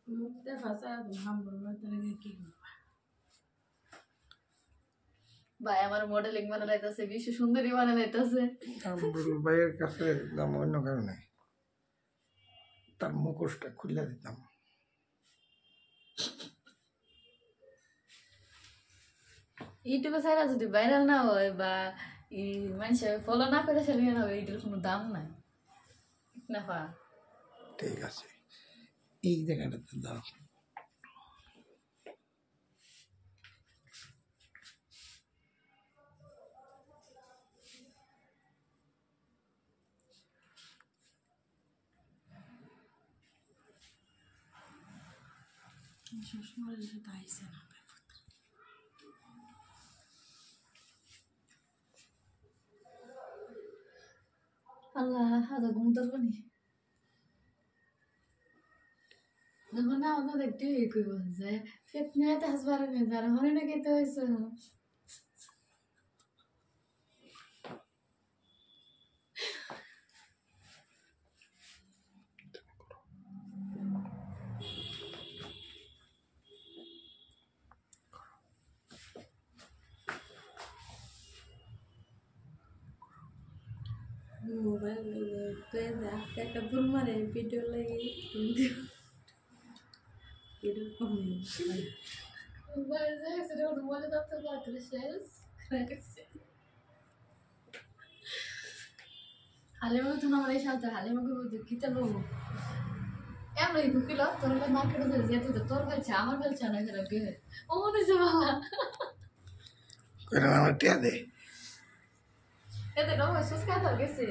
মুখতে ফাঁসা হাম্বর মাতারে কি ভাই আমার মডেলিং বানা লাইতাছে বিশ্ব সুন্দরী বানা লাইতাছে আমরুল ভাইয়ের কাছে দাম অন্য কারণে তার মুখোশটা খুলে দিতাম ইউটিউবে ছাড়া যদি ভাইরাল না হয় বা মানুষ ফলো না করে সেলিয়ে না হবে এটার কোনো দাম নাই না পা ঠিক আছে এই জায়গাটাতে দাও শ্বশুরের সাথে আইসে না আল্লাহ হাজা ঘুম ধরবো নি যখন না আমরা দেখতে কইব যে ফেত নিয়ে তো হাসবার নেই যারা মনে না খেতে হয়েছে মোবাইল একটা ভুল মারে ভিডিও লাগে এরকম হালিমা তো আমার এই সালতে হালিমা কিতা লোক এমন ঢুকিল তোর মার্কেটে যেতে তো তোর বলছে আমার বলছে না ও মনে হচ্ছে বাবা আমার টিয়া দে এতে নয় সুস্কাত গেছে